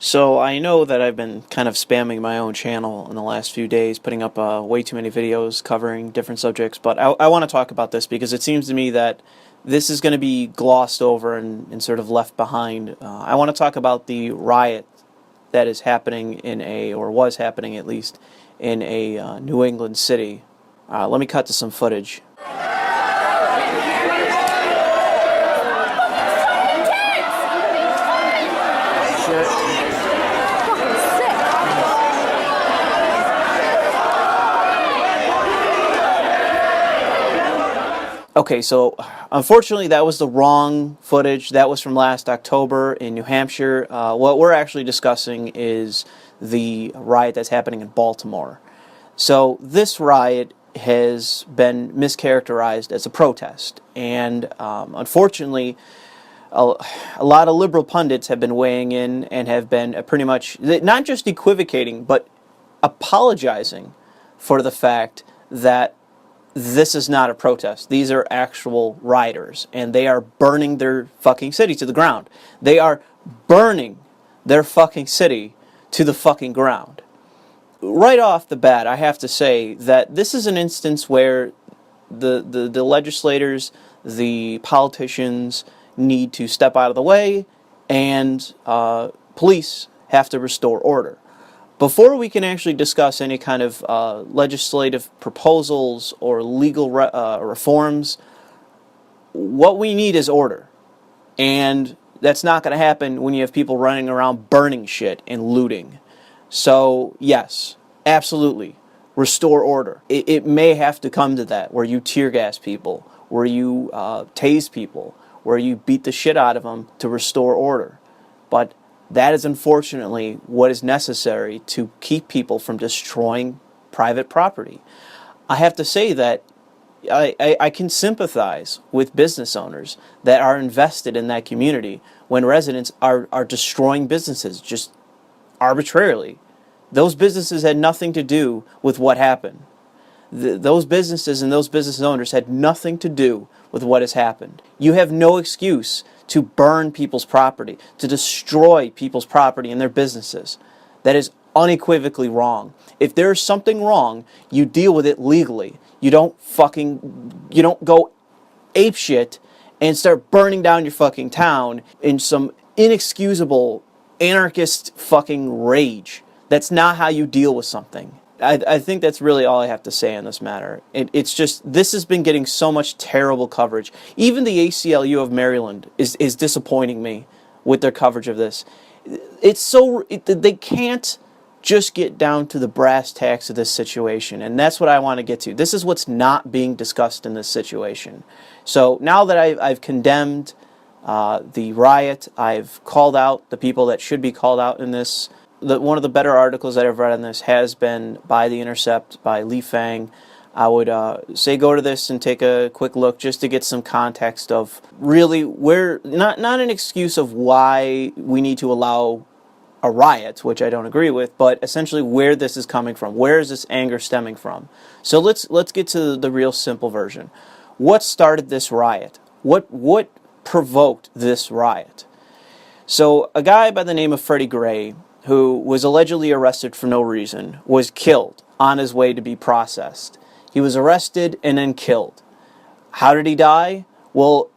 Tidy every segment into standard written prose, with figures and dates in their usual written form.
So I know that I've been kind of spamming my own channel in the last few days, putting up way too many videos covering different subjects, but I want to talk about this because it seems to me that this is going to be glossed over and sort of left behind. I want to talk about the riot that is happening in or was happening at least, in a New England city. Let me cut to some footage. Okay, so unfortunately that was the wrong footage. That was from last October in New Hampshire. What we're actually discussing is the riot that's happening in Baltimore. So this riot has been mischaracterized as a protest, and unfortunately a lot of liberal pundits have been weighing in and have been pretty much not just equivocating but apologizing for the fact that this is not a protest. These are actual rioters, and they are burning their fucking city to the ground. They are burning their fucking city to the fucking ground. Right off the bat, I have to say that this is an instance where the legislators, the politicians need to step out of the way, and police have to restore order. Before we can actually discuss any kind of legislative proposals or legal reforms, what we need is order. And that's not going to happen when you have people running around burning shit and looting. So, yes, absolutely, restore order. It may have to come to that, where you tear gas people, where you tase people, where you beat the shit out of them to restore order. But that is unfortunately what is necessary to keep people from destroying private property. I have to say that I can sympathize with business owners that are invested in that community when residents are destroying businesses just arbitrarily. Those businesses had nothing to do with what happened. Those businesses and those business owners had nothing to do with what has happened. You have no excuse to burn people's property, to destroy people's property and their businesses. That is unequivocally wrong. If there's something wrong, you deal with it legally. You don't go apeshit and start burning down your fucking town in some inexcusable anarchist fucking rage. That's not how you deal with something. I think that's really all I have to say on this matter. It's just, this has been getting so much terrible coverage. Even the ACLU of Maryland is disappointing me with their coverage of this. They can't just get down to the brass tacks of this situation, and that's what I want to get to. This is what's not being discussed in this situation. So now that I've condemned the riot, I've called out the people that should be called out in this. One of the better articles that I've read on this has been by The Intercept, by Lee Fang. I would say go to this and take a quick look just to get some context of really where, not an excuse of why we need to allow a riot, which I don't agree with, but essentially where this is coming from. Where is this anger stemming from? So let's get to the real simple version. What started this riot? What provoked this riot? So a guy by the name of Freddie Gray, who was allegedly arrested for no reason, was killed on his way to be processed. He was arrested and then killed. How did he die? Well,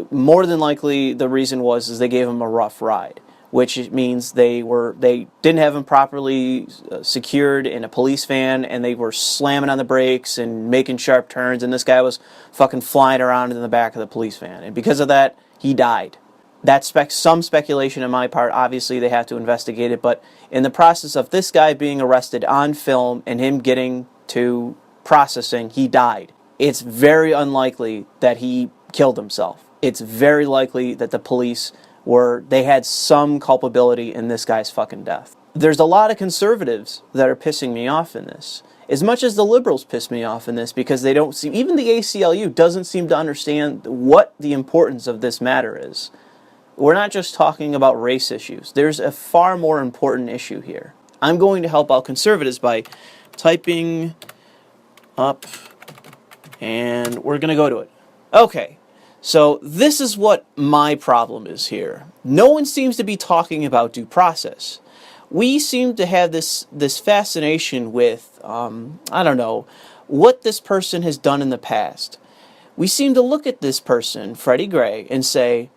more than likely the reason was they gave him a rough ride, which means they didn't have him properly secured in a police van, and they were slamming on the brakes and making sharp turns, and this guy was fucking flying around in the back of the police van, and because of that, he died. That's some speculation on my part. Obviously, they have to investigate it, but in the process of this guy being arrested on film and him getting to processing, he died. It's very unlikely that he killed himself. It's very likely that the police they had some culpability in this guy's fucking death. There's a lot of conservatives that are pissing me off in this, as much as the liberals piss me off in this, because they don't seem, even the ACLU doesn't seem to understand what the importance of this matter is. We're not just talking about race issues. There's a far more important issue here. I'm going to help out conservatives by typing up, and we're going to go to it. Okay, So this is what my problem is here. No one seems to be talking about due process. We seem to have this fascination with, I don't know, what this person has done in the past. We seem to look at this person, Freddie Gray, and say,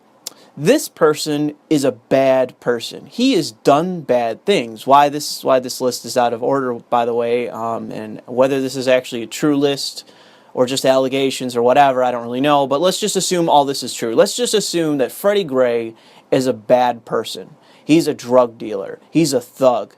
this person is a bad person. He has done bad things. Why this list is out of order, by the way, and whether this is actually a true list or just allegations or whatever, I don't really know. But let's just assume all this is true. Let's just assume that Freddie Gray is a bad person. He's a drug dealer. He's a thug.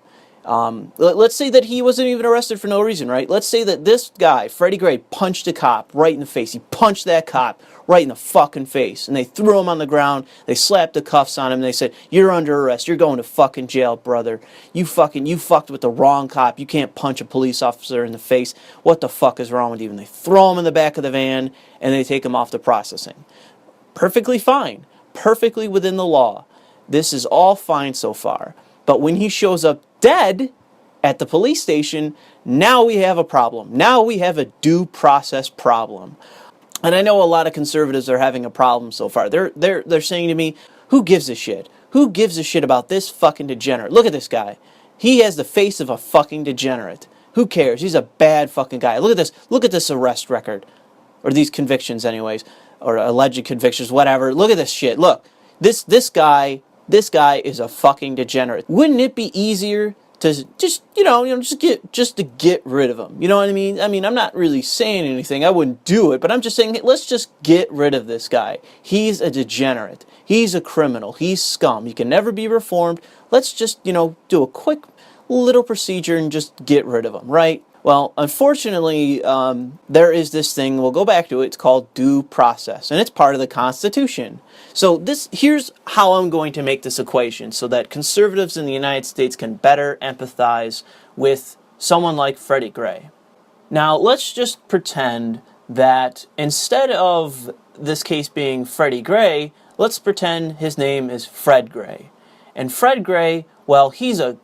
Let's say that he wasn't even arrested for no reason, right? Let's say that this guy, Freddie Gray, punched a cop right in the face. He punched that cop right in the fucking face. And they threw him on the ground. They slapped the cuffs on him. And they said, you're under arrest. You're going to fucking jail, brother. You fucked with the wrong cop. You can't punch a police officer in the face. What the fuck is wrong with you? And they throw him in the back of the van and they take him off to processing. Perfectly fine. Perfectly within the law. This is all fine so far. But when he shows up dead at the police station, now we have a problem. Now we have a due process problem. And I know a lot of conservatives are having a problem so far. They're saying to me, who gives a shit? Who gives a shit about this fucking degenerate? Look at this guy. He has the face of a fucking degenerate. Who cares? He's a bad fucking guy. Look at this. Look at this arrest record. Or these convictions anyways. Or alleged convictions, whatever. Look at this shit. Look. This guy is a fucking degenerate. Wouldn't it be easier to just to get rid of him? You know what I mean? I mean, I'm not really saying anything. I wouldn't do it, but I'm just saying, hey, let's just get rid of this guy. He's a degenerate. He's a criminal. He's scum. He can never be reformed. Let's just, do a quick little procedure and just get rid of him, right? Well, unfortunately, there is this thing, we'll go back to it, it's called due process, and it's part of the Constitution. So here's how I'm going to make this equation so that conservatives in the United States can better empathize with someone like Freddie Gray. Now, let's just pretend that instead of this case being Freddie Gray, let's pretend his name is Fred Gray. And Fred Gray, well, he's a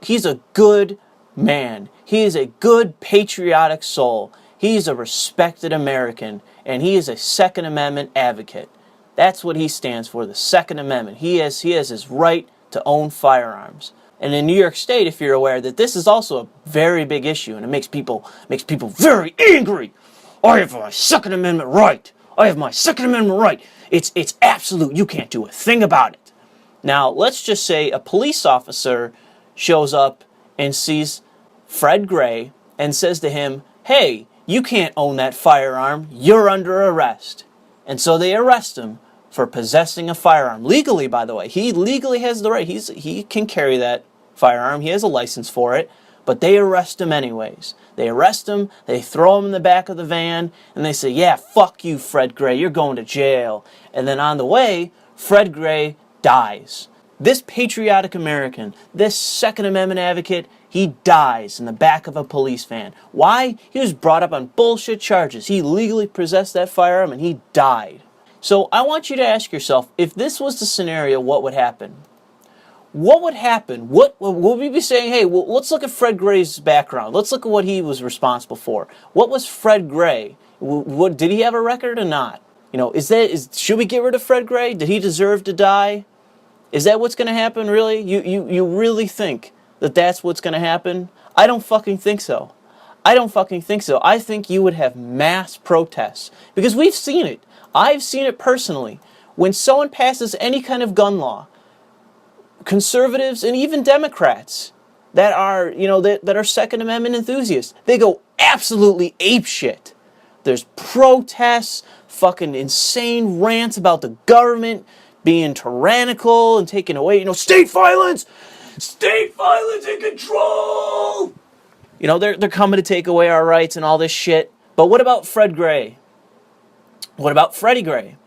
good man. He is a good patriotic soul. He's a respected American, and he is a Second Amendment advocate. That's what he stands for, the Second Amendment. He has his right to own firearms. And in New York State, if you're aware, that this is also a very big issue, and it makes people very angry. I have my Second Amendment right. I have my Second Amendment right. It's absolute. You can't do a thing about it. Now, let's just say a police officer shows up and sees Fred Gray and says to him, hey, you can't own that firearm. You're under arrest. And so they arrest him for possessing a firearm. Legally, by the way. He legally has the right. He can carry that firearm. He has a license for it. But they arrest him anyways. They arrest him, they throw him in the back of the van, and they say, yeah, fuck you, Fred Gray. You're going to jail. And then on the way, Fred Gray dies. This patriotic American, this Second Amendment advocate, he dies in the back of a police van. Why? He was brought up on bullshit charges. He legally possessed that firearm and he died. So I want you to ask yourself, if this was the scenario, what would happen? What would happen? What would we be saying? Hey, well, let's look at Fred Gray's background. Let's look at what he was responsible for. What was Fred Gray? Did he have a record or not? Should we get rid of Fred Gray? Did he deserve to die? Is that what's going to happen, really? You really think that that's what's going to happen? I don't fucking think so. I don't fucking think so. I think you would have mass protests. Because we've seen it. I've seen it personally. When someone passes any kind of gun law, conservatives and even Democrats that are, that are Second Amendment enthusiasts, they go absolutely apeshit. There's protests, fucking insane rants about the government being tyrannical and taking away, state violence and control. They're coming to take away our rights and all this shit. But what about Fred Gray? What about Freddie Gray?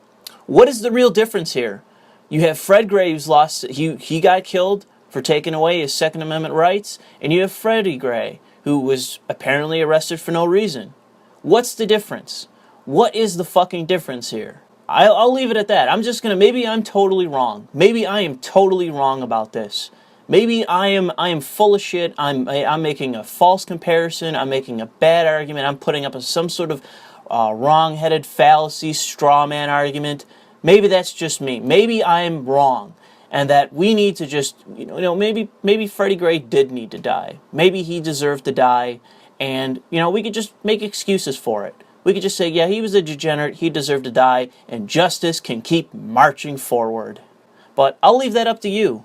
What is the real difference here? You have Fred Gray who's lost, he got killed for taking away his Second Amendment rights, and you have Freddie Gray who was apparently arrested for no reason. What's the difference? What is the fucking difference here? I'll leave it at that. I'm just gonna, maybe I'm totally wrong. Maybe I am totally wrong about this. Maybe I am full of shit. I'm making a false comparison. I'm making a bad argument. I'm putting up some sort of wrong-headed fallacy, straw man argument. Maybe that's just me. Maybe I'm wrong, and that we need to just, maybe Freddie Gray did need to die. Maybe he deserved to die, and, we could just make excuses for it. We could just say, yeah, he was a degenerate, he deserved to die, and justice can keep marching forward. But I'll leave that up to you.